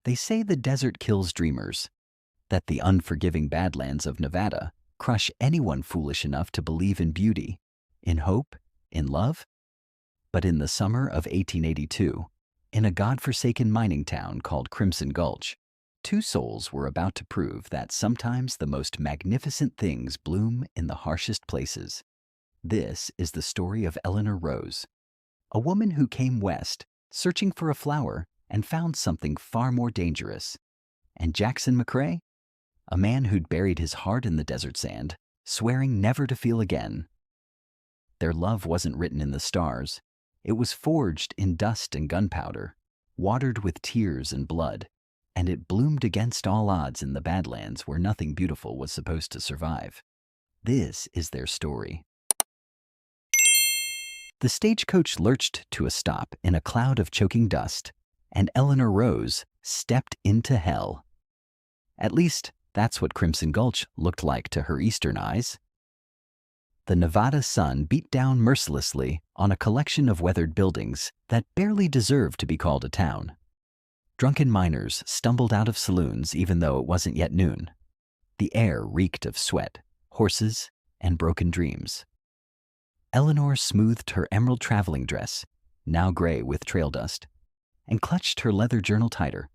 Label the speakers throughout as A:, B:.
A: They say the desert kills dreamers, that the unforgiving Badlands of Nevada crush anyone foolish enough to believe in beauty, in hope, in love. But in the summer of 1882, in a godforsaken mining town called Crimson Gulch, two souls were about to prove that sometimes the most magnificent things bloom in the harshest places. This is the story of Eleanor Rose, a woman who came west searching for a flower and found something far more dangerous. And Jackson McCrae, a man who'd buried his heart in the desert sand, swearing never to feel again. Their love wasn't written in the stars. It was forged in dust and gunpowder, watered with tears and blood, and it bloomed against all odds in the Badlands where nothing beautiful was supposed to survive. This is their story. The stagecoach lurched to a stop in a cloud of choking dust, and Eleanor Rose stepped into hell. At least, that's what Crimson Gulch looked like to her eastern eyes. The Nevada sun beat down mercilessly on a collection of weathered buildings that barely deserved to be called a town. Drunken miners stumbled out of saloons even though it wasn't yet noon. The air reeked of sweat, horses, and broken dreams. Eleanor smoothed her emerald traveling dress, now gray with trail dust, and clutched her leather journal tighter.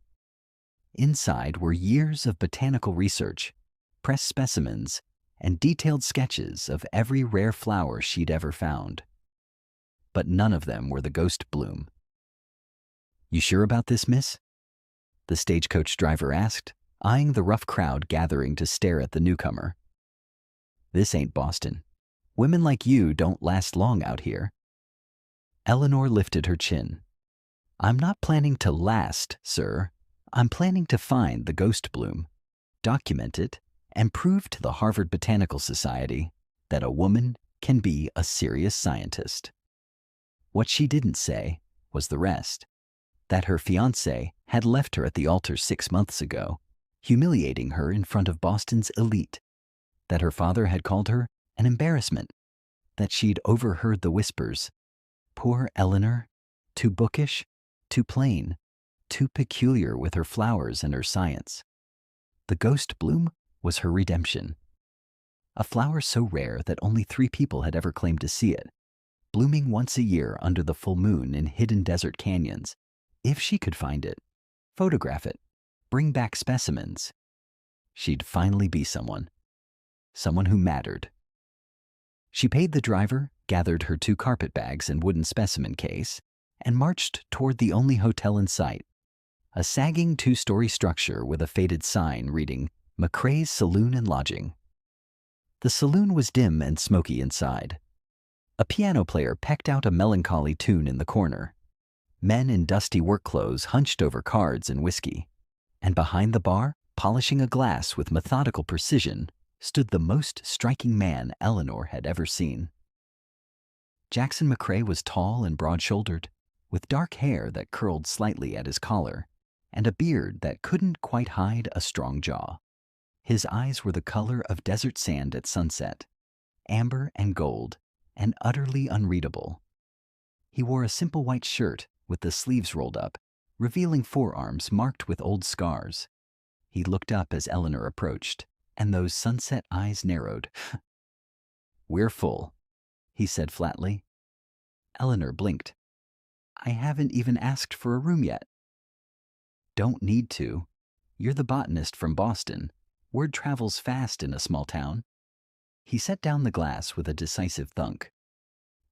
A: Inside were years of botanical research, pressed specimens, and detailed sketches of every rare flower she'd ever found. But none of them were the ghost bloom. "You sure about this, miss?" the stagecoach driver asked, eyeing the rough crowd gathering to stare at the newcomer. "This ain't Boston. Women like you don't last long out here." Eleanor lifted her chin. "I'm not planning to last, sir. I'm planning to find the ghost bloom, document it, and prove to the Harvard Botanical Society that a woman can be a serious scientist." What she didn't say was the rest. That her fiancé had left her at the altar 6 months ago, humiliating her in front of Boston's elite. That her father had called her an embarrassment. That she'd overheard the whispers. Poor Eleanor, too bookish, too plain, too peculiar with her flowers and her science. The ghost bloom was her redemption. A flower so rare that only 3 people had ever claimed to see it, blooming once a year under the full moon in hidden desert canyons. If she could find it, photograph it, bring back specimens, she'd finally be someone who mattered. She paid the driver, gathered her 2 carpet bags and wooden specimen case, and marched toward the only hotel in sight, a sagging 2-story structure with a faded sign reading McCrae's Saloon and Lodging. The saloon was dim and smoky inside. A piano player pecked out a melancholy tune in the corner. Men in dusty work clothes hunched over cards and whiskey, and behind the bar, polishing a glass with methodical precision, stood the most striking man Eleanor had ever seen. Jackson McCrae was tall and broad-shouldered, with dark hair that curled slightly at his collar, and a beard that couldn't quite hide a strong jaw. His eyes were the color of desert sand at sunset, amber and gold, and utterly unreadable. He wore a simple white shirt with the sleeves rolled up, revealing forearms marked with old scars. He looked up as Eleanor approached, and those sunset eyes narrowed. "We're full," he said flatly. Eleanor blinked. "I haven't even asked for a room yet." "Don't need to. You're the botanist from Boston. Word travels fast in a small town." He set down the glass with a decisive thunk.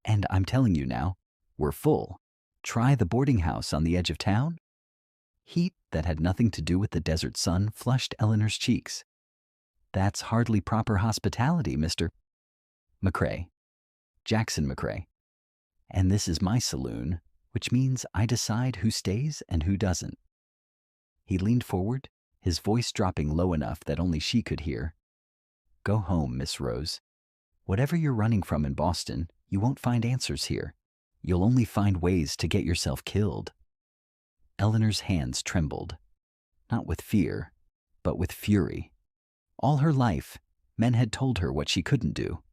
A: "And I'm telling you now, we're full. Try the boarding house on the edge of town." Heat that had nothing to do with the desert sun flushed Eleanor's cheeks. "That's hardly proper hospitality, Mr. McCrae. Jackson McCrae. And this is my saloon, which means I decide who stays and who doesn't." He leaned forward, his voice dropping low enough that only she could hear. "Go home, Miss Rose. Whatever you're running from in Boston, you won't find answers here. You'll only find ways to get yourself killed." Eleanor's hands trembled, not with fear, but with fury. All her life, men had told her what she couldn't do.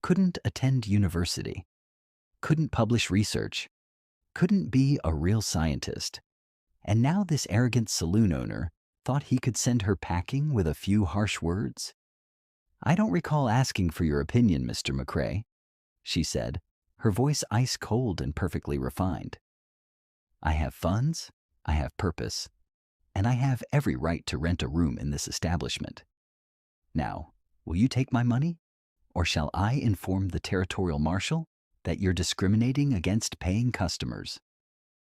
A: Couldn't attend university. Couldn't publish research. Couldn't be a real scientist. And now this arrogant saloon owner thought he could send her packing with a few harsh words? "I don't recall asking for your opinion, Mr. McCrae," she said, her voice ice cold and perfectly refined. "I have funds, I have purpose, and I have every right to rent a room in this establishment. Now, will you take my money, or shall I inform the territorial marshal that you're discriminating against paying customers?"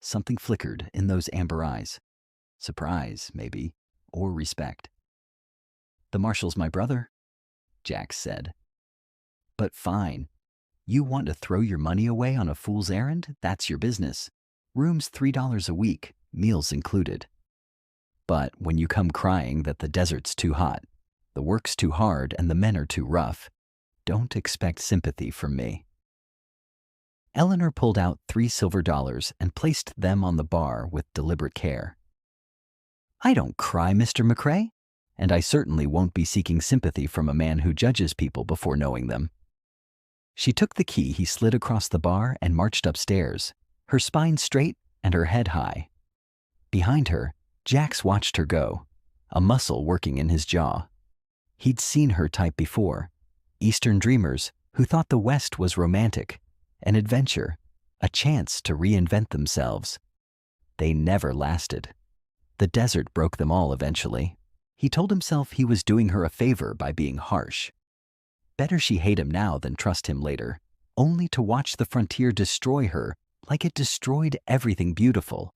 A: Something flickered in those amber eyes. Surprise, maybe, or respect. "The marshal's my brother," Jax said. "But fine. You want to throw your money away on a fool's errand? That's your business. Room's $3 a week, meals included. But when you come crying that the desert's too hot, the work's too hard, and the men are too rough, don't expect sympathy from me." Eleanor pulled out $3 silver and placed them on the bar with deliberate care. "I don't cry, Mr. McCrae, and I certainly won't be seeking sympathy from a man who judges people before knowing them." She took the key he slid across the bar and marched upstairs, her spine straight and her head high. Behind her, Jax watched her go, a muscle working in his jaw. He'd seen her type before, Eastern dreamers who thought the West was romantic, an adventure, a chance to reinvent themselves. They never lasted. The desert broke them all eventually. He told himself he was doing her a favor by being harsh. Better she hate him now than trust him later, only to watch the frontier destroy her like it destroyed everything beautiful.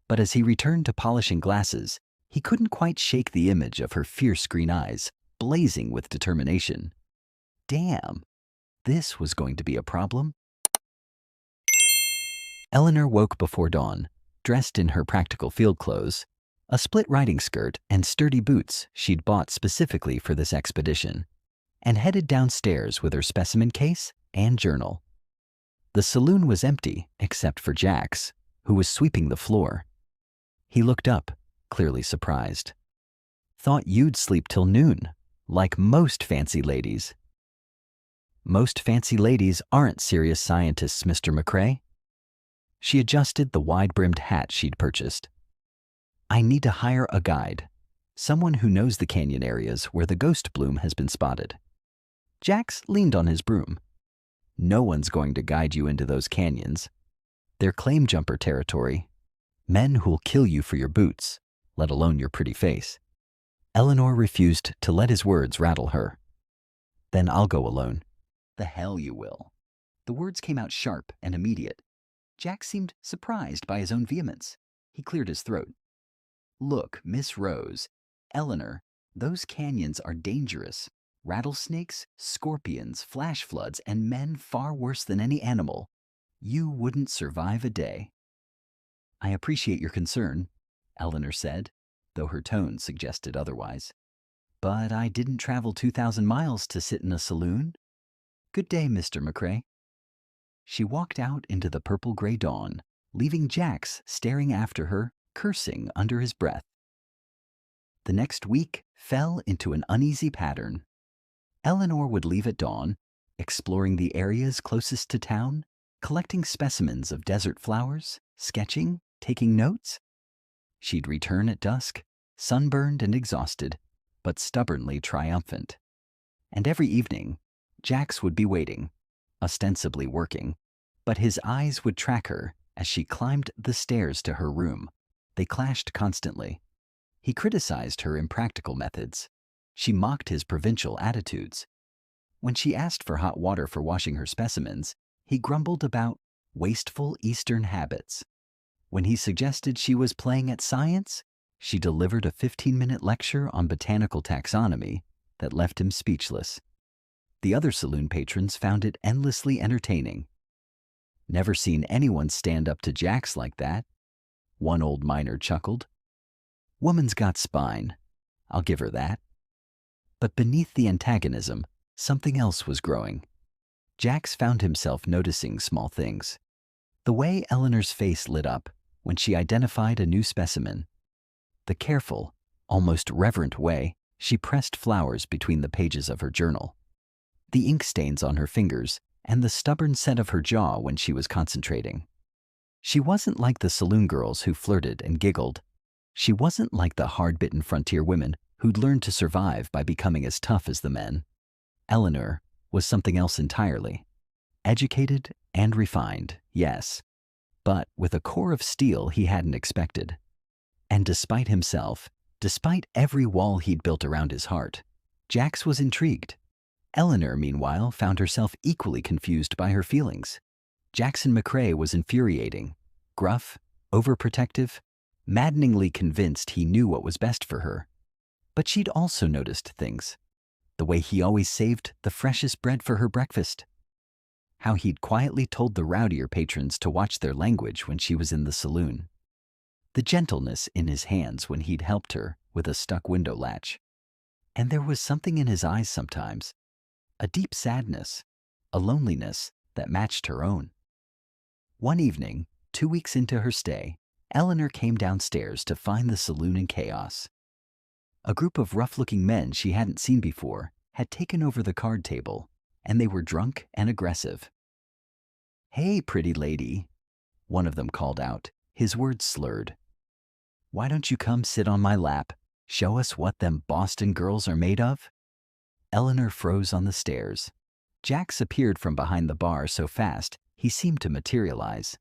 A: But as he returned to polishing glasses, he couldn't quite shake the image of her fierce green eyes, blazing with determination. Damn, this was going to be a problem. Eleanor woke before dawn, dressed in her practical field clothes, a split riding skirt and sturdy boots she'd bought specifically for this expedition, and headed downstairs with her specimen case and journal. The saloon was empty except for Jax, who was sweeping the floor. He looked up, clearly surprised. "Thought you'd sleep till noon, like most fancy ladies." "Most fancy ladies aren't serious scientists, Mr. McCrae." She adjusted the wide-brimmed hat she'd purchased. "I need to hire a guide, someone who knows the canyon areas where the ghost bloom has been spotted." Jax leaned on his broom. "No one's going to guide you into those canyons. They're claim jumper territory. Men who'll kill you for your boots, let alone your pretty face." Eleanor refused to let his words rattle her. "Then I'll go alone." "The hell you will." The words came out sharp and immediate. Jack seemed surprised by his own vehemence. He cleared his throat. "Look, Miss Rose, Eleanor, those canyons are dangerous. Rattlesnakes, scorpions, flash floods, and men far worse than any animal. You wouldn't survive a day." "I appreciate your concern," Eleanor said, though her tone suggested otherwise. "But I didn't travel 2,000 miles to sit in a saloon. Good day, Mr. McCrae." She walked out into the purple-gray dawn, leaving Jax staring after her, cursing under his breath. The next week fell into an uneasy pattern. Eleanor would leave at dawn, exploring the areas closest to town, collecting specimens of desert flowers, sketching, taking notes. She'd return at dusk, sunburned and exhausted, but stubbornly triumphant. And every evening, Jax would be waiting, ostensibly working, but his eyes would track her as she climbed the stairs to her room. They clashed constantly. He criticized her impractical methods. She mocked his provincial attitudes. When she asked for hot water for washing her specimens, he grumbled about wasteful Eastern habits. When he suggested she was playing at science, she delivered a 15-minute lecture on botanical taxonomy that left him speechless. The other saloon patrons found it endlessly entertaining. "Never seen anyone stand up to Jax like that," one old miner chuckled. "Woman's got spine, I'll give her that." But beneath the antagonism, something else was growing. Jax found himself noticing small things. The way Eleanor's face lit up when she identified a new specimen. The careful, almost reverent way she pressed flowers between the pages of her journal. The ink stains on her fingers and the stubborn set of her jaw when she was concentrating. She wasn't like the saloon girls who flirted and giggled. She wasn't like the hard-bitten frontier women who'd learned to survive by becoming as tough as the men. Eleanor was something else entirely. Educated and refined, yes, but with a core of steel he hadn't expected. And despite himself, despite every wall he'd built around his heart, Jax was intrigued. Eleanor, meanwhile, found herself equally confused by her feelings. Jackson McCrae was infuriating, gruff, overprotective, maddeningly convinced he knew what was best for her. But she'd also noticed things. The way he always saved the freshest bread for her breakfast. How he'd quietly told the rowdier patrons to watch their language when she was in the saloon. The gentleness in his hands when he'd helped her with a stuck window latch. And there was something in his eyes sometimes, a deep sadness, a loneliness that matched her own. One evening, 2 weeks into her stay, Eleanor came downstairs to find the saloon in chaos. A group of rough-looking men she hadn't seen before had taken over the card table, and they were drunk and aggressive. "Hey, pretty lady," one of them called out, his words slurred. "Why don't you come sit on my lap, show us what them Boston girls are made of?" Eleanor froze on the stairs. Jax appeared from behind the bar so fast he seemed to materialize.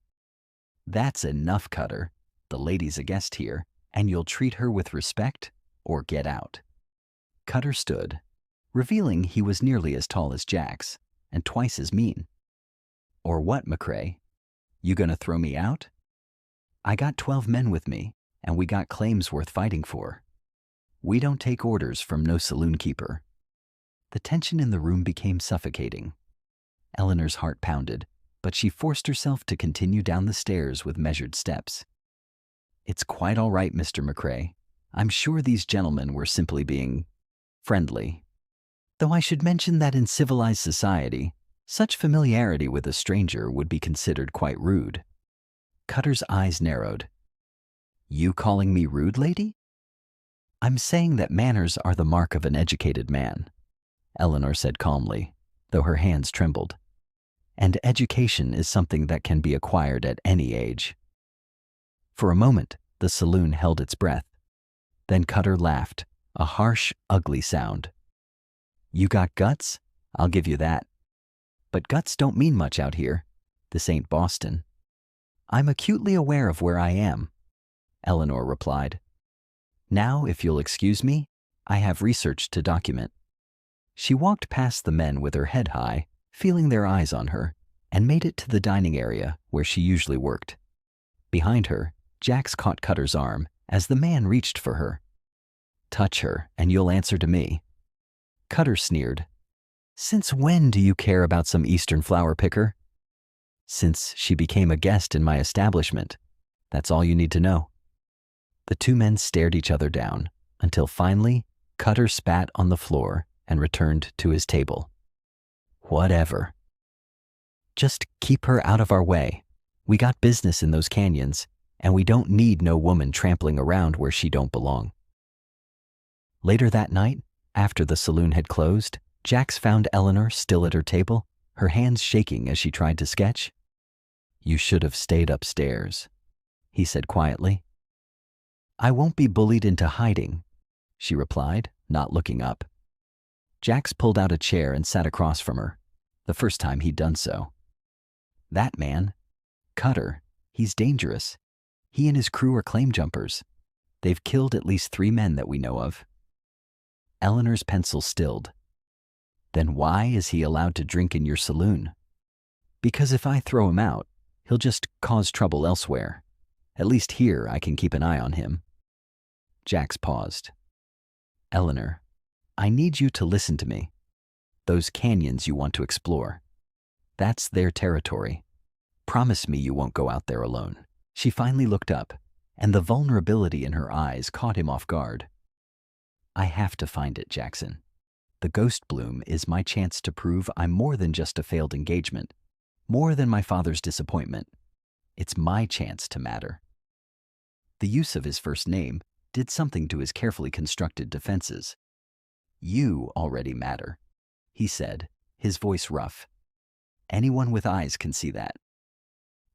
A: "That's enough, Cutter. The lady's a guest here, and you'll treat her with respect or get out." Cutter stood, revealing he was nearly as tall as Jax and twice as mean. "Or what, McCrae? You gonna throw me out?" "I got 12 men with me, and we got claims worth fighting for. We don't take orders from no saloon keeper." The tension in the room became suffocating. Eleanor's heart pounded, but she forced herself to continue down the stairs with measured steps. "It's quite all right, Mr. McCrae. I'm sure these gentlemen were simply being friendly. Though I should mention that in civilized society, such familiarity with a stranger would be considered quite rude." Cutter's eyes narrowed. "You calling me rude, lady?" "I'm saying that manners are the mark of an educated man," Eleanor said calmly, though her hands trembled. "And education is something that can be acquired at any age." For a moment, the saloon held its breath. Then Cutter laughed, a harsh, ugly sound. "You got guts? I'll give you that. But guts don't mean much out here. This ain't Boston." "I'm acutely aware of where I am," Eleanor replied. "Now, if you'll excuse me, I have research to document." She walked past the men with her head high, feeling their eyes on her, and made it to the dining area where she usually worked. Behind her, Jax caught Cutter's arm as the man reached for her. "Touch her, and you'll answer to me." Cutter sneered. "Since when do you care about some Eastern flower picker?" "Since she became a guest in my establishment. That's all you need to know." The two men stared each other down, until finally, Cutter spat on the floor and returned to his table. "Whatever. Just keep her out of our way. We got business in those canyons, and we don't need no woman trampling around where she don't belong." Later that night, after the saloon had closed, Jax found Eleanor still at her table, her hands shaking as she tried to sketch. "You should have stayed upstairs," he said quietly. "I won't be bullied into hiding," she replied, not looking up. Jax pulled out a chair and sat across from her, the first time he'd done so. "That man, Cutter, he's dangerous. He and his crew are claim jumpers. They've killed at least 3 men that we know of." Eleanor's pencil stilled. "Then why is he allowed to drink in your saloon?" "Because if I throw him out, he'll just cause trouble elsewhere. At least here I can keep an eye on him." Jax paused. "Eleanor, I need you to listen to me. Those canyons you want to explore, that's their territory. Promise me you won't go out there alone." She finally looked up, and the vulnerability in her eyes caught him off guard. "I have to find it, Jackson. The ghost bloom is my chance to prove I'm more than just a failed engagement, more than my father's disappointment. It's my chance to matter." The use of his first name did something to his carefully constructed defenses. "You already matter," he said, his voice rough. "Anyone with eyes can see that."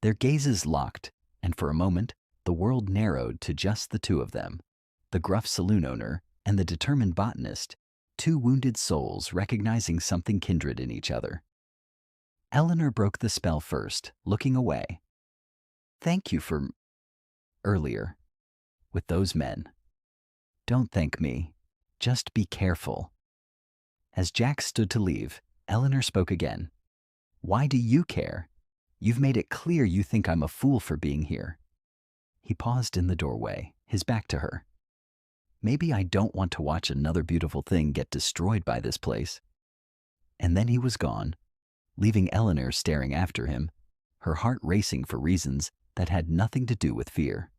A: Their gazes locked, and for a moment, the world narrowed to just the two of them, the gruff saloon owner and the determined botanist, two wounded souls recognizing something kindred in each other. Eleanor broke the spell first, looking away. Thank you for earlier, with those men. Don't thank me. Just be careful. As Jack stood to leave, Eleanor spoke again. Why do you care? You've made it clear you think I'm a fool for being here. He paused in the doorway, his back to her. Maybe I don't want to watch another beautiful thing get destroyed by this place. And then he was gone, leaving Eleanor staring after him, her heart racing for reasons that had nothing to do with fear.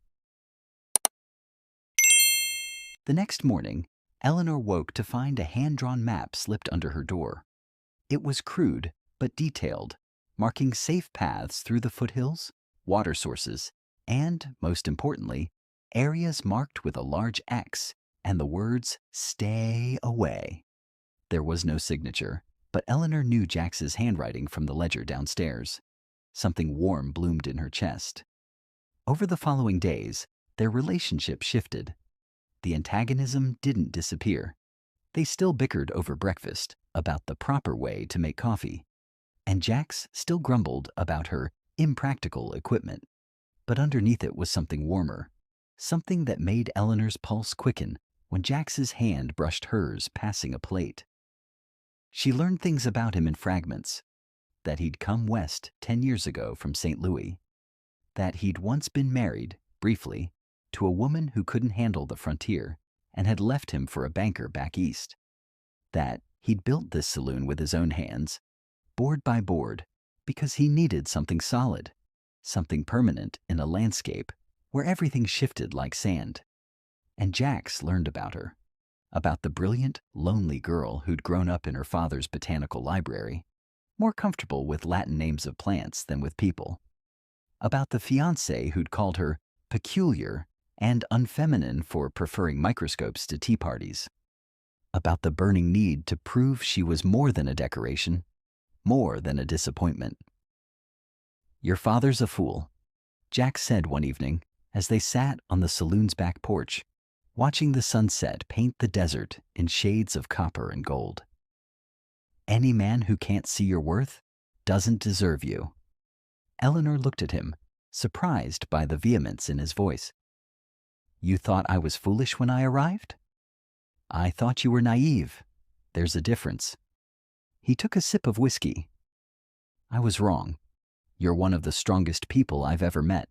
A: The next morning, Eleanor woke to find a hand-drawn map slipped under her door. It was crude, but detailed, marking safe paths through the foothills, water sources, and, most importantly, areas marked with a large X and the words, "Stay away." There was no signature, but Eleanor knew Jax's handwriting from the ledger downstairs. Something warm bloomed in her chest. Over the following days, their relationship shifted. The antagonism didn't disappear. They still bickered over breakfast, about the proper way to make coffee, and Jax still grumbled about her impractical equipment. But underneath it was something warmer, something that made Eleanor's pulse quicken when Jax's hand brushed hers, passing a plate. She learned things about him in fragments. That he'd come west 10 years ago from St. Louis. That he'd once been married, briefly, to a woman who couldn't handle the frontier and had left him for a banker back east. That he'd built this saloon with his own hands, board by board, because he needed something solid, something permanent in a landscape where everything shifted like sand. And Jax learned about her, about the brilliant, lonely girl who'd grown up in her father's botanical library, more comfortable with Latin names of plants than with people, about the fiancé who'd called her peculiar and unfeminine for preferring microscopes to tea parties, about the burning need to prove she was more than a decoration, more than a disappointment. "Your father's a fool," Jax said one evening as they sat on the saloon's back porch, watching the sunset paint the desert in shades of copper and gold. "Any man who can't see your worth doesn't deserve you." Eleanor looked at him, surprised by the vehemence in his voice. "You thought I was foolish when I arrived?" "I thought you were naive. There's a difference." He took a sip of whiskey. "I was wrong. You're one of the strongest people I've ever met."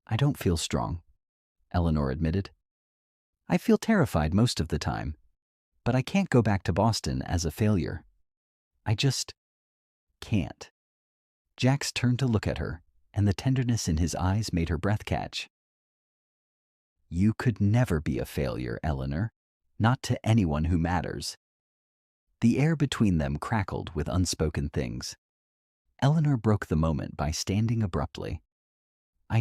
A: "I don't feel strong," Eleanor admitted. "I feel terrified most of the time, but I can't go back to Boston as a failure. I just can't." Jax turned to look at her, and the tenderness in his eyes made her breath catch. "You could never be a failure, Eleanor, not to anyone who matters." The air between them crackled with unspoken things. Eleanor broke the moment by standing abruptly. I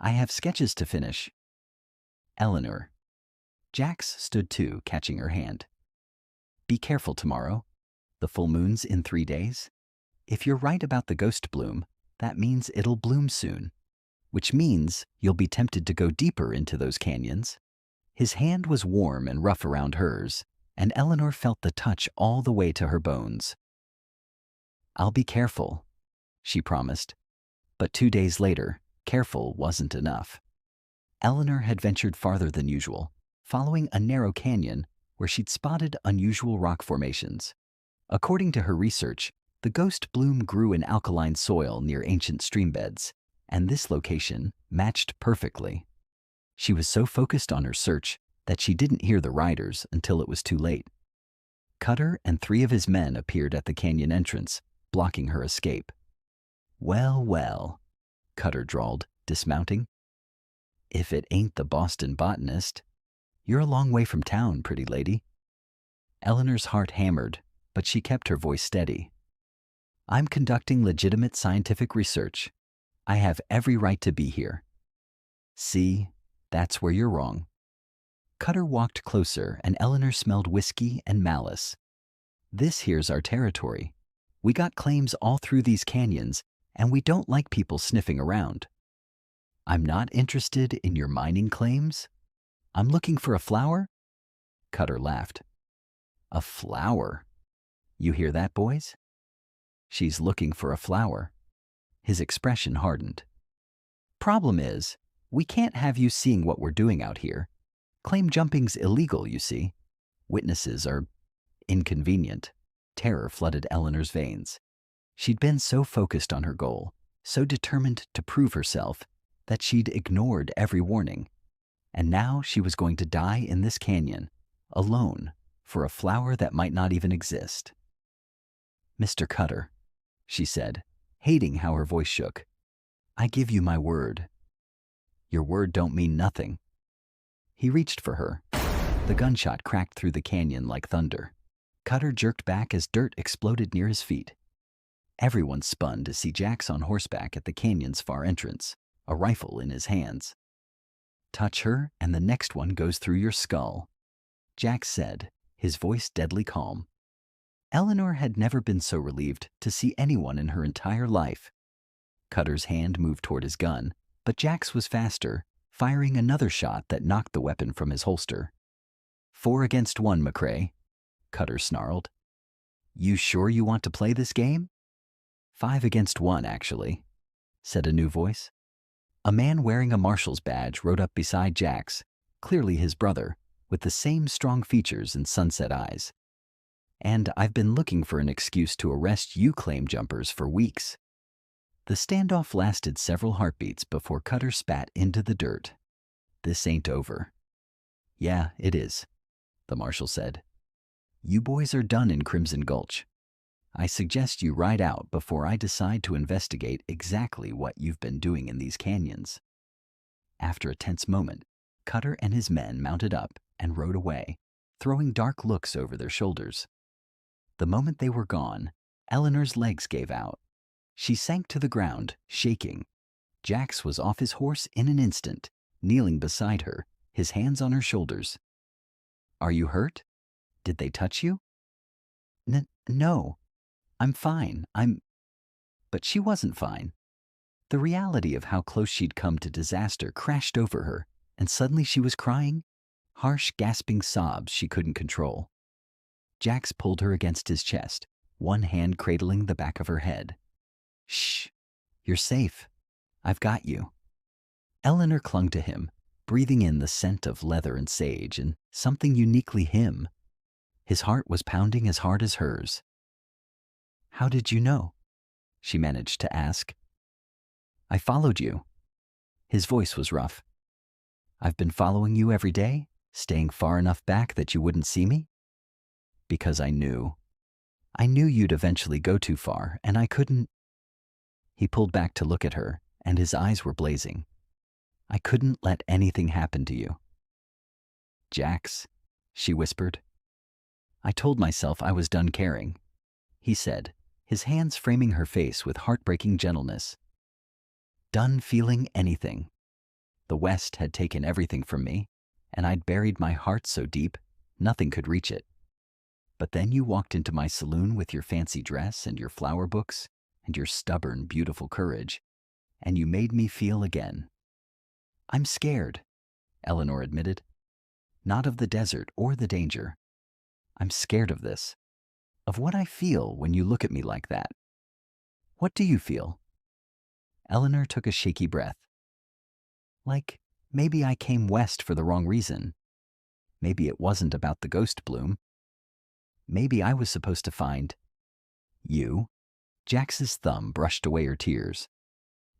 A: have sketches to finish." "Eleanor." Jax stood too, catching her hand. "Be careful tomorrow. The full moon's in 3 days. If you're right about the ghost bloom, that means it'll bloom soon, which means you'll be tempted to go deeper into those canyons." His hand was warm and rough around hers, and Eleanor felt the touch all the way to her bones. "I'll be careful," she promised. But 2 days later, careful wasn't enough. Eleanor had ventured farther than usual, following a narrow canyon where she'd spotted unusual rock formations. According to her research, the ghost bloom grew in alkaline soil near ancient streambeds, and this location matched perfectly. She was so focused on her search that she didn't hear the riders until it was too late. Cutter and 3 of his men appeared at the canyon entrance, blocking her escape. "Well, well," Cutter drawled, dismounting. "If it ain't the Boston botanist. You're a long way from town, pretty lady." Eleanor's heart hammered, but she kept her voice steady. "I'm conducting legitimate scientific research. I have every right to be here." "See, that's where you're wrong." Cutter walked closer, and Eleanor smelled whiskey and malice. "This here's our territory. We got claims all through these canyons, and we don't like people sniffing around. I'm not interested in your mining claims. I'm looking for a flower? Cutter laughed. A flower? You hear that, boys? She's looking for a flower. His expression hardened. Problem is, we can't have you seeing what we're doing out here. Claim jumping's illegal, you see. Witnesses are inconvenient. Terror flooded Eleanor's veins. She'd been so focused on her goal, so determined to prove herself, that she'd ignored every warning. And now she was going to die in this canyon, alone, for a flower that might not even exist. Mr. Cutter, she said, hating how her voice shook, I give you my word. Your word don't mean nothing. He reached for her. The gunshot cracked through the canyon like thunder. Cutter jerked back as dirt exploded near his feet. Everyone spun to see Jax on horseback at the canyon's far entrance, a rifle in his hands. Touch her, and the next one goes through your skull, Jax said, his voice deadly calm. Eleanor had never been so relieved to see anyone in her entire life. Cutter's hand moved toward his gun, but Jax was faster, firing another shot that knocked the weapon from his holster. 4 against 1, McCrae, Cutter snarled. You sure you want to play this game? 5 against 1, actually, said a new voice. A man wearing a marshal's badge rode up beside Jax, clearly his brother, with the same strong features and sunset eyes. And I've been looking for an excuse to arrest you claim jumpers for weeks. The standoff lasted several heartbeats before Cutter spat into the dirt. This ain't over. Yeah, it is, the marshal said. You boys are done in Crimson Gulch. I suggest you ride out before I decide to investigate exactly what you've been doing in these canyons. After a tense moment, Cutter and his men mounted up and rode away, throwing dark looks over their shoulders. The moment they were gone, Eleanor's legs gave out. She sank to the ground, shaking. Jax was off his horse in an instant, kneeling beside her, his hands on her shoulders. Are you hurt? Did they touch you? No. I'm fine. But she wasn't fine. The reality of how close she'd come to disaster crashed over her, and suddenly she was crying, harsh, gasping sobs she couldn't control. Jax pulled her against his chest, one hand cradling the back of her head. Shh, you're safe. I've got you. Eleanor clung to him, breathing in the scent of leather and sage and something uniquely him. His heart was pounding as hard as hers. How did you know? She managed to ask. I followed you. His voice was rough. I've been following you every day, staying far enough back that you wouldn't see me? Because I knew. I knew you'd eventually go too far, and I couldn't. He pulled back to look at her, and his eyes were blazing. I couldn't let anything happen to you. Jax, she whispered. I told myself I was done caring, he said, his hands framing her face with heartbreaking gentleness. Done feeling anything. The West had taken everything from me, and I'd buried my heart so deep, nothing could reach it. But then you walked into my saloon with your fancy dress and your flower books and your stubborn, beautiful courage, and you made me feel again. I'm scared, Eleanor admitted. Not of the desert or the danger. I'm scared of this, of what I feel when you look at me like that. What do you feel? Eleanor took a shaky breath. Like maybe I came west for the wrong reason. Maybe it wasn't about the ghost bloom. Maybe I was supposed to find you. Jax's thumb brushed away her tears.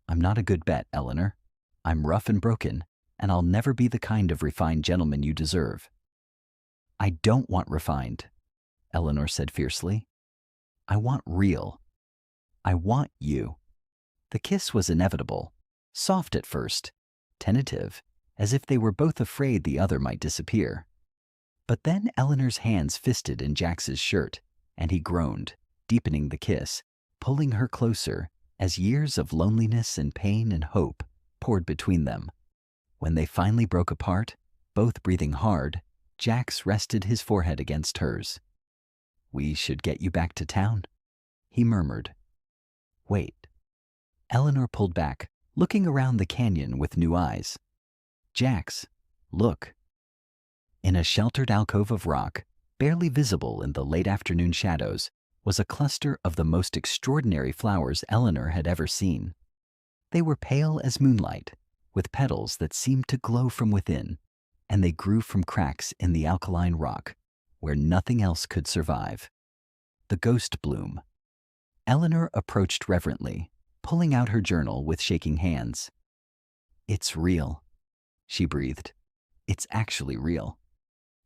A: I'm not a good bet, Eleanor. I'm rough and broken, and I'll never be the kind of refined gentleman you deserve. I don't want refined, Eleanor said fiercely. I want real. I want you. The kiss was inevitable, soft at first, tentative, as if they were both afraid the other might disappear. But then Eleanor's hands fisted in Jax's shirt, and he groaned, deepening the kiss, pulling her closer as years of loneliness and pain and hope poured between them. When they finally broke apart, both breathing hard, Jax rested his forehead against hers. We should get you back to town, he murmured. Wait. Eleanor pulled back, looking around the canyon with new eyes. "Jax, look." In a sheltered alcove of rock, barely visible in the late afternoon shadows, was a cluster of the most extraordinary flowers Eleanor had ever seen. They were pale as moonlight, with petals that seemed to glow from within, and they grew from cracks in the alkaline rock, where nothing else could survive. The ghost bloom. Eleanor approached reverently, pulling out her journal with shaking hands. "It's real," she breathed. "It's actually real."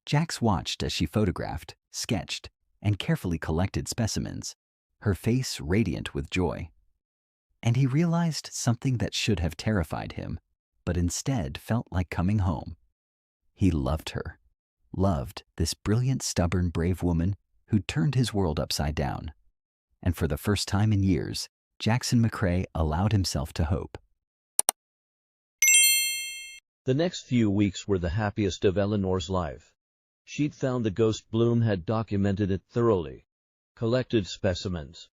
A: Jax watched as she photographed, sketched, and carefully collected specimens, her face radiant with joy. And he realized something that should have terrified him, but instead felt like coming home. He loved her, loved this brilliant, stubborn, brave woman who'd turned his world upside down. And for the first time in years, Jackson McCrae allowed himself to hope.
B: The next few weeks were the happiest of Eleanor's life. She'd found the ghost bloom, had documented it thoroughly, collected specimens,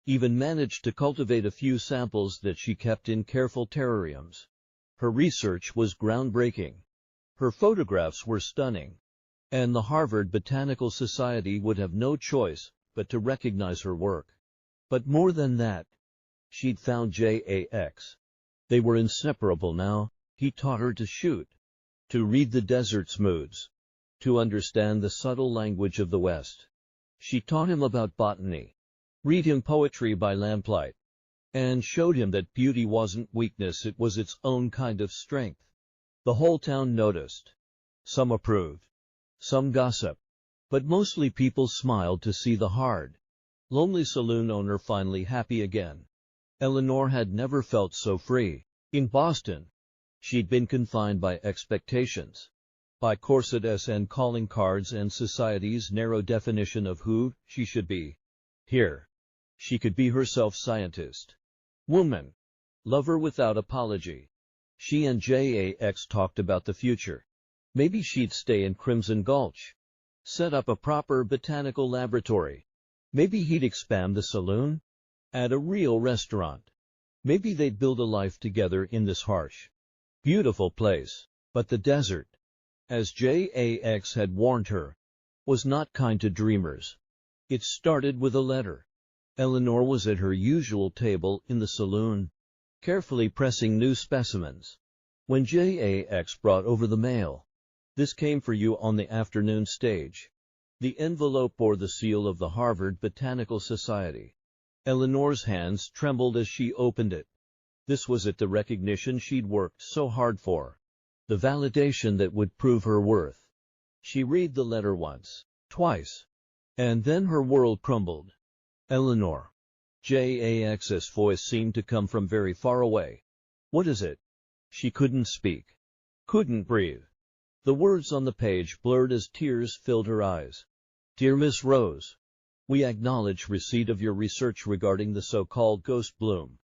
B: even managed to cultivate a few samples that she kept in careful terrariums. Her research was groundbreaking. Her photographs were stunning. And the Harvard Botanical Society would have no choice but to recognize her work. But more than that, she'd found Jax. They were inseparable now. He taught her to shoot, to read the desert's moods, to understand the subtle language of the West. She taught him about botany, read him poetry by lamplight, and showed him that beauty wasn't weakness, it was its own kind of strength. The whole town noticed. Some approved, some gossiped, but mostly people smiled to see the hard, lonely saloon owner finally happy again. Eleanor had never felt so free. In Boston, she'd been confined by expectations, by corsets and calling cards and society's narrow definition of who she should be. Here, she could be herself, scientist, woman, lover without apology. She and Jax talked about the future. Maybe she'd stay in Crimson Gulch, set up a proper botanical laboratory. Maybe he'd expand the saloon, add a real restaurant. Maybe they'd build a life together in this harsh, beautiful place. But the desert, as Jax had warned her, was not kind to dreamers. It started with a letter. Eleanor was at her usual table in the saloon, carefully pressing new specimens, when Jax brought over the mail. "This came for you on the afternoon stage." The envelope bore the seal of the Harvard Botanical Society. Eleanor's hands trembled as she opened it. This was it, the recognition she'd worked so hard for, the validation that would prove her worth. She read the letter once, twice, and then her world crumbled. "Eleanor." Jax's voice seemed to come from very far away. "What is it?" She couldn't speak, couldn't breathe. The words on the page blurred as tears filled her eyes. "Dear Miss Rose, we acknowledge receipt of your research regarding the so-called ghost bloom.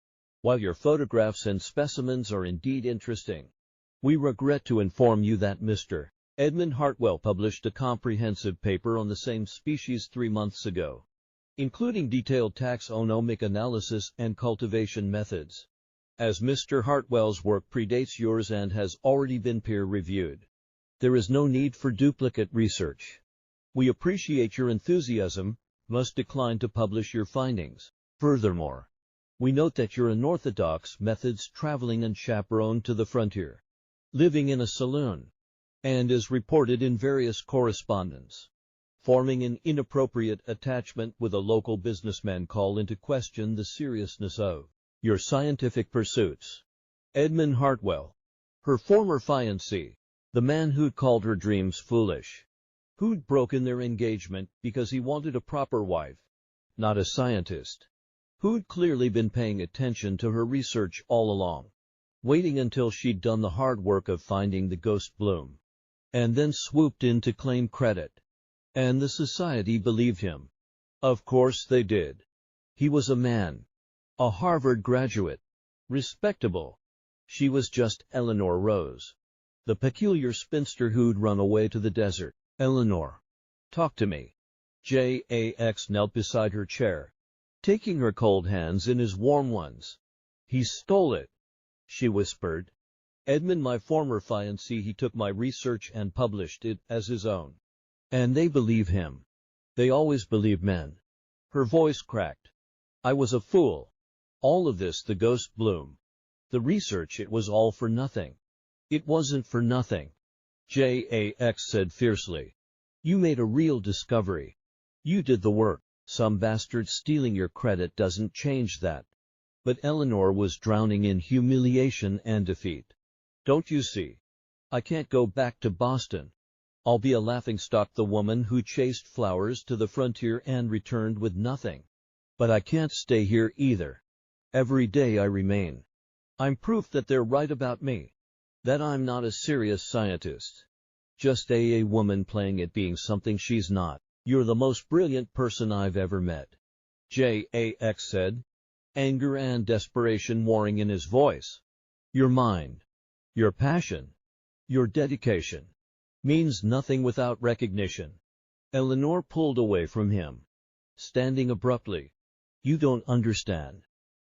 B: While your photographs and specimens are indeed interesting, we regret to inform you that Mr. Edmund Hartwell published a comprehensive paper on the same species 3 months ago, including detailed taxonomic analysis and cultivation methods. As Mr. Hartwell's work predates yours and has already been peer-reviewed, there is no need for duplicate research. We appreciate your enthusiasm, must decline to publish your findings. Furthermore, we note that your unorthodox methods traveling unchaperoned to the frontier, living in a saloon, and as reported in various correspondence, forming an inappropriate attachment with a local businessman, call into question the seriousness of your scientific pursuits. Edmund Hartwell, her former fiancé, the man who'd called her dreams foolish, who'd broken their engagement because he wanted a proper wife, not a scientist, who'd clearly been paying attention to her research all along, waiting until she'd done the hard work of finding the ghost bloom, and then swooped in to claim credit. And the society believed him. Of course they did. He was a man, a Harvard graduate, respectable. She was just Eleanor Rose, the peculiar spinster who'd run away to the desert. "Eleanor, talk to me." Jax knelt beside her chair, taking her cold hands in his warm ones. "He stole it. she whispered. Edmund, my former fiancé, he took my research and published it as his own. And they believe him. They always believe men. Her voice cracked. I was a fool. All of this, the ghost bloom. The research, it was all for nothing. It wasn't for nothing. Jax said fiercely. You made a real discovery. You did the work. Some bastard stealing your credit doesn't change that. But Eleanor was drowning in humiliation and defeat. Don't you see? I can't go back to Boston. I'll be a laughingstock, the woman who chased flowers to the frontier and returned with nothing. But I can't stay here either. Every day I remain. I'm proof that they're right about me. That I'm not a serious scientist. Just a woman playing at being something she's not. You're the most brilliant person I've ever met. Jax said, anger and desperation warring in his voice. Your mind, your passion, your dedication means nothing without recognition. Eleanor pulled away from him, standing abruptly. You don't understand.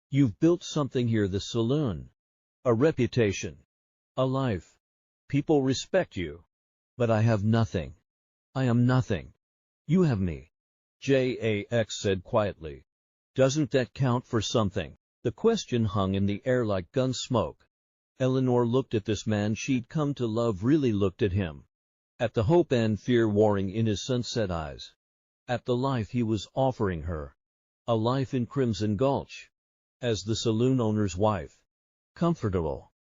B: You've built something here, the saloon. A reputation. A life. People respect you. But I have nothing. I am nothing. You have me. Jax said quietly. Doesn't that count for something? The question hung in the air like gun smoke. Eleanor looked at this man she'd come to love, really looked at him. At the hope and fear warring in his sunset eyes. At the life he was offering her. A life in Crimson Gulch. As the saloon owner's wife. Comfortable.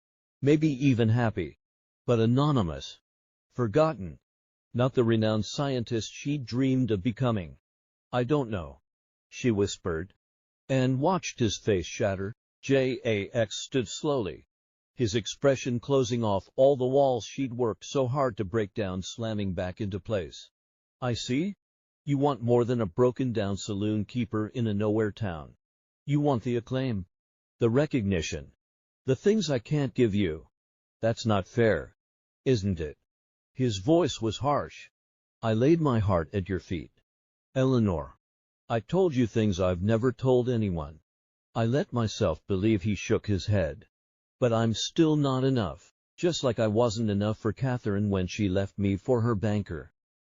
B: Maybe even happy. But anonymous. Forgotten. Not the renowned scientist she'd dreamed of becoming. I don't know, she whispered. And watched his face shatter. Jax stood slowly. His expression closing off all the walls she'd worked so hard to break down, slamming back into place. I see. You want more than a broken-down saloon keeper in a nowhere town. You want the acclaim. The recognition. The things I can't give you. That's not fair. Isn't it? His voice was harsh. I laid my heart at your feet. Eleanor. I told you things I've never told anyone. I let myself believe. He shook his head. But I'm still not enough. Just like I wasn't enough for Catherine when she left me for her banker.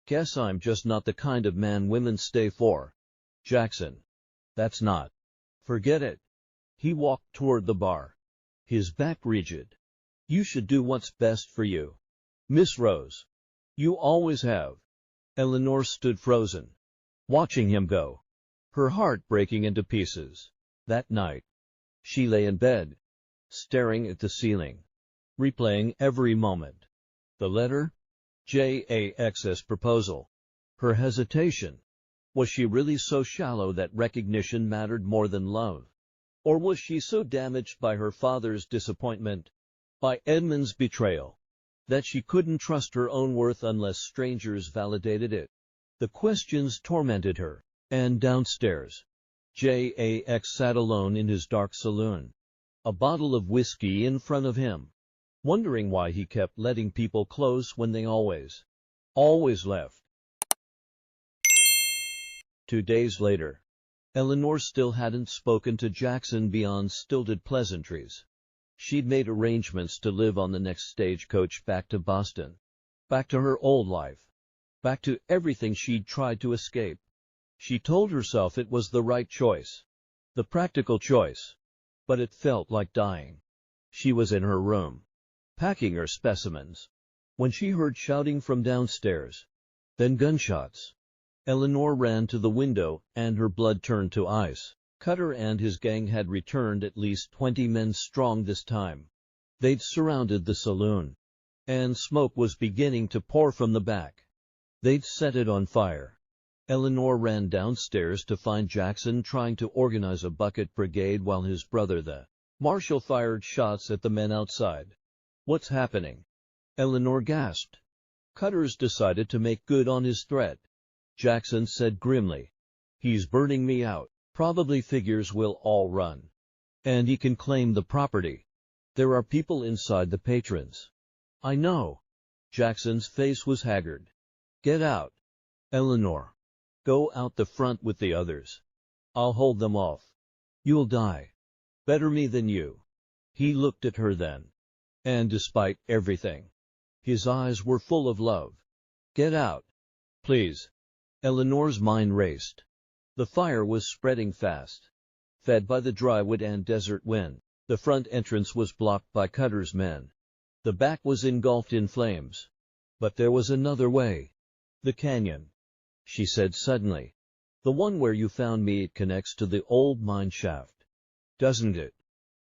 B: Guess I'm just not the kind of man women stay for. Jackson. That's not. Forget it. He walked toward the bar. His back rigid. You should do what's best for you. Miss Rose. You always have. Eleanor stood frozen, watching him go. Her heart breaking into pieces. That night, she lay in bed, staring at the ceiling, replaying every moment. The letter, Jax's proposal, her hesitation. Was she really so shallow that recognition mattered more than love? Or was she so damaged by her father's disappointment, by Edmund's betrayal, that she couldn't trust her own worth unless strangers validated it? The questions tormented her, and downstairs, Jax sat alone in his dark saloon, a bottle of whiskey in front of him, wondering why he kept letting people close when they always left. 2 days later, Eleanor still hadn't spoken to Jackson beyond stilted pleasantries. She'd made arrangements to live on the next stagecoach back to Boston, back to her old life, back to everything she'd tried to escape. She told herself it was the right choice, the practical choice, but it felt like dying. She was in her room, packing her specimens, when she heard shouting from downstairs, then gunshots. Eleanor ran to the window, and her blood turned to ice. Cutter and his gang had returned, at least 20 men strong this time. They'd surrounded the saloon, and smoke was beginning to pour from the back. They'd set it on fire. Eleanor ran downstairs to find Jackson trying to organize a bucket brigade while his brother, the marshal, fired shots at the men outside. What's happening? Eleanor gasped. Cutter's decided to make good on his threat, Jackson said grimly. He's burning me out. Probably figures we'll all run. And he can claim the property. There are people inside, the patrons. I know. Jackson's face was haggard. Get out. Eleanor. Go out the front with the others. I'll hold them off. You'll die. Better me than you. He looked at her then. And despite everything, his eyes were full of love. "Get out, please." Eleanor's mind raced. The fire was spreading fast. Fed by the dry wood and desert wind, the front entrance was blocked by Cutter's men. The back was engulfed in flames. But there was another way. "The canyon," she said suddenly. "The one where you found me, it connects to the old mine shaft, doesn't it?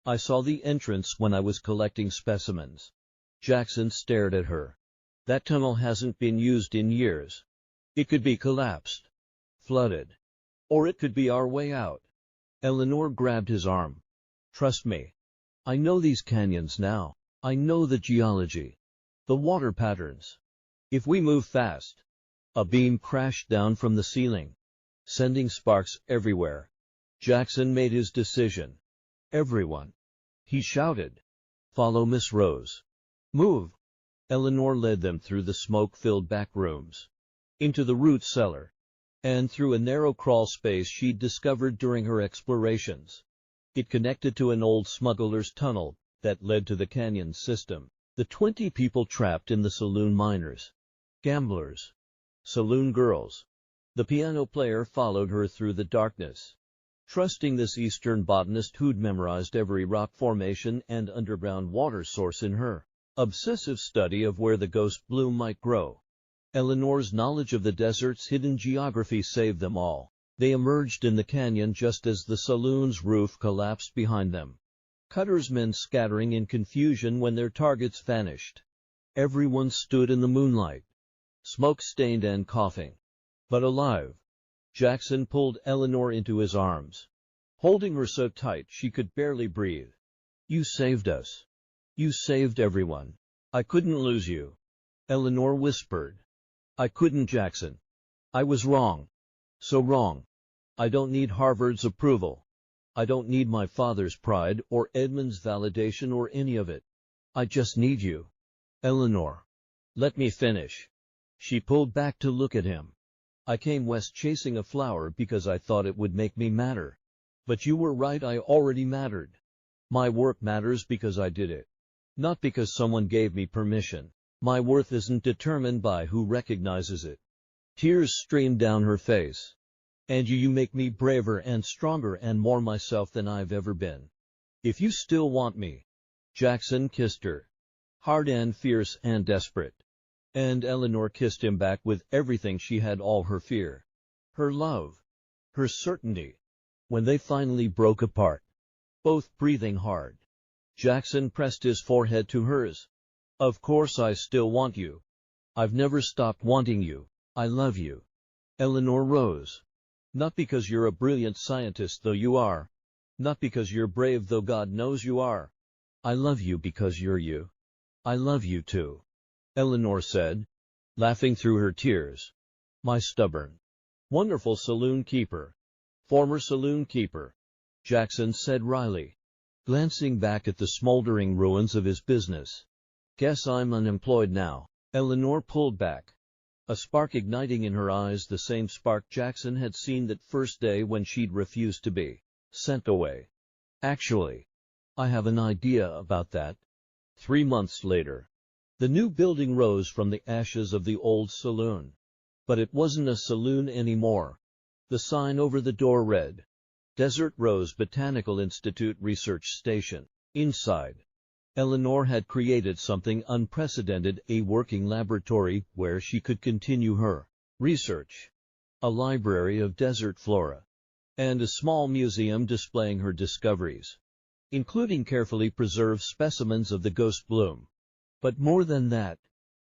B: I saw the entrance when I was collecting specimens." Jackson stared at her. "That tunnel hasn't been used in years. It could be collapsed, flooded, or it could be our way out." Eleanor grabbed his arm. "Trust me. I know these canyons now. I know the geology, the water patterns. If we move fast." A beam crashed down from the ceiling, sending sparks everywhere. Jackson made his decision. "Everyone," he shouted, "follow Miss Rose. Move." Eleanor led them through the smoke-filled back rooms, into the root cellar, and through a narrow crawl space she'd discovered during her explorations. It connected to an old smuggler's tunnel that led to the canyon system. The 20 people trapped in the saloon, miners, gamblers, saloon girls. The piano player followed her through the darkness, trusting this Eastern botanist who'd memorized every rock formation and underground water source in her obsessive study of where the ghost bloom might grow. Eleanor's knowledge of the desert's hidden geography saved them all. They emerged in the canyon just as the saloon's roof collapsed behind them. Cutter's men scattering in confusion when their targets vanished. Everyone stood in the moonlight, smoke-stained and coughing, but alive. Jackson pulled Eleanor into his arms, holding her so tight she could barely breathe. "You saved us. You saved everyone. I couldn't lose you," Eleanor whispered. "I couldn't, Jackson. I was wrong. So wrong. I don't need Harvard's approval. I don't need my father's pride or Edmund's validation or any of it. I just need you." "Eleanor, let me finish." She pulled back to look at him. "I came west chasing a flower because I thought it would make me matter. But you were right, I already mattered. My work matters because I did it, not because someone gave me permission. My worth isn't determined by who recognizes it." Tears streamed down her face. "And you make me braver and stronger and more myself than I've ever been. If you still want me." Jackson kissed her, hard and fierce and desperate. And Eleanor kissed him back with everything she had, all her fear, her love, her certainty. When they finally broke apart, both breathing hard, Jackson pressed his forehead to hers. "Of course I still want you. I've never stopped wanting you. I love you." Eleanor Rose. "Not because you're a brilliant scientist, though you are. Not because you're brave, though God knows you are. I love you because you're you. I love you too," Eleanor said, laughing through her tears. "My stubborn, wonderful saloon keeper." "Former saloon keeper," Jackson said wryly, glancing back at the smoldering ruins of his business. "Guess I'm unemployed now." Eleanor pulled back, a spark igniting in her eyes, the same spark Jackson had seen that first day when she'd refused to be sent away. "Actually, I have an idea about that." 3 months later, the new building rose from the ashes of the old saloon. But it wasn't a saloon anymore. The sign over the door read, "Desert Rose Botanical Institute Research Station." Inside, Eleanor had created something unprecedented, a working laboratory where she could continue her research, a library of desert flora, and a small museum displaying her discoveries, including carefully preserved specimens of the ghost bloom. But more than that,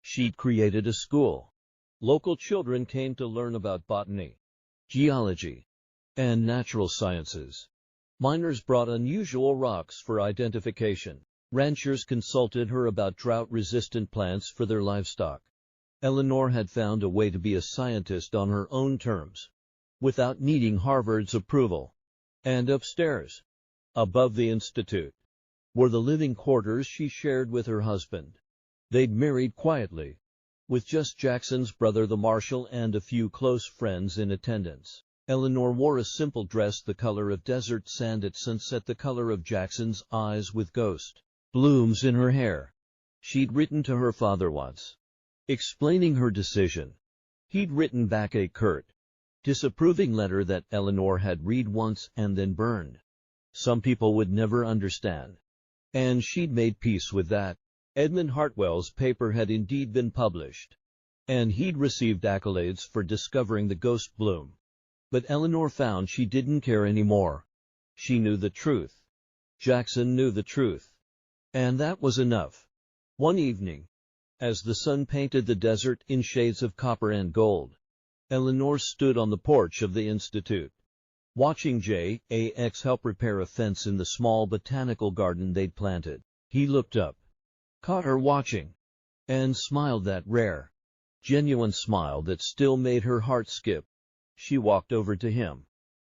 B: she'd created a school. Local children came to learn about botany, geology, and natural sciences. Miners brought unusual rocks for identification. Ranchers consulted her about drought-resistant plants for their livestock. Eleanor had found a way to be a scientist on her own terms, without needing Harvard's approval. And upstairs, above the institute, were the living quarters she shared with her husband. They'd married quietly, with just Jackson's brother the marshal and a few close friends in attendance. Eleanor wore a simple dress the color of desert sand at sunset, the color of Jackson's eyes, with ghost blooms in her hair. She'd written to her father once, explaining her decision. He'd written back a curt, disapproving letter that Eleanor had read once and then burned. Some people would never understand, and she'd made peace with that. Edmund Hartwell's paper had indeed been published, and he'd received accolades for discovering the ghost bloom. But Eleanor found she didn't care anymore. She knew the truth. Jackson knew the truth. And that was enough. One evening, as the sun painted the desert in shades of copper and gold, Eleanor stood on the porch of the Institute, watching Jax help repair a fence in the small botanical garden they'd planted. He looked up, caught her watching, and smiled, that rare, genuine smile that still made her heart skip. She walked over to him,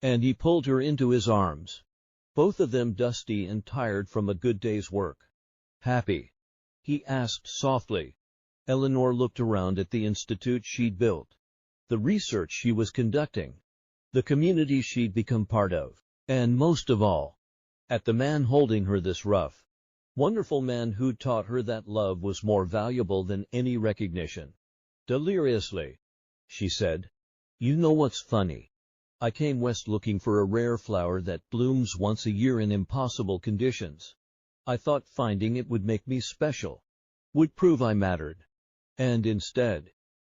B: and he pulled her into his arms, both of them dusty and tired from a good day's work. "Happy?" he asked softly. Eleanor looked around at the institute she'd built, the research she was conducting, the community she'd become part of, and most of all, at the man holding her, this rough, wonderful man who'd taught her that love was more valuable than any recognition. Deliriously, she said, "You know what's funny? I came west looking for a rare flower that blooms once a year in impossible conditions. I thought finding it would make me special, would prove I mattered. And instead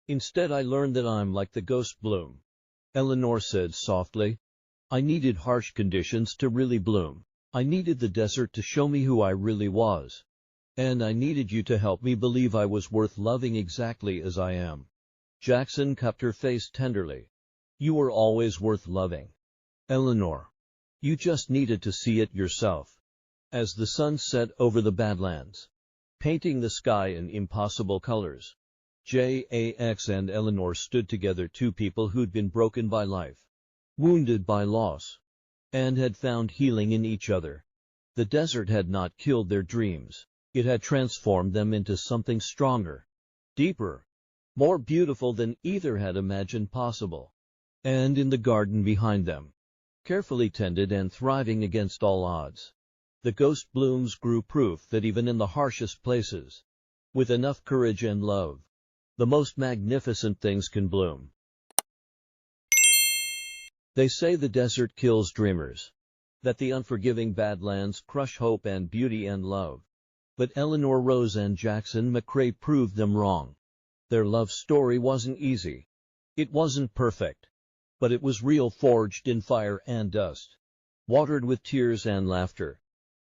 B: I learned that I'm like the ghost bloom." Eleanor said softly, "I needed harsh conditions to really bloom. I needed the desert to show me who I really was. And I needed you to help me believe I was worth loving exactly as I am." Jackson cupped her face tenderly. "You were always worth loving, Eleanor. You just needed to see it yourself." As the sun set over the Badlands, painting the sky in impossible colors, Jax and Eleanor stood together, two people who'd been broken by life, wounded by loss, and had found healing in each other. The desert had not killed their dreams. It had transformed them into something stronger, deeper, more beautiful than either had imagined possible. And in the garden behind them, carefully tended and thriving against all odds, the ghost blooms grew, proof that even in the harshest places, with enough courage and love, the most magnificent things can bloom. They say the desert kills dreamers, that the unforgiving Badlands crush hope and beauty and love. But Eleanor Rose and Jackson McCrae proved them wrong. Their love story wasn't easy. It wasn't perfect. But it was real, forged in fire and dust, watered with tears and laughter.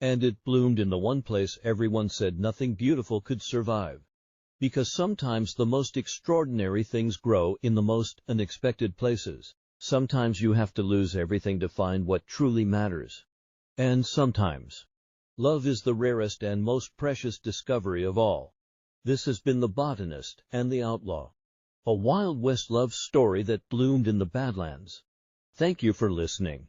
B: And it bloomed in the one place everyone said nothing beautiful could survive. Because sometimes the most extraordinary things grow in the most unexpected places. Sometimes you have to lose everything to find what truly matters. And sometimes love is the rarest and most precious discovery of all. This has been The Botanist and the Outlaw, a Wild West love story that bloomed in the Badlands. Thank you for listening.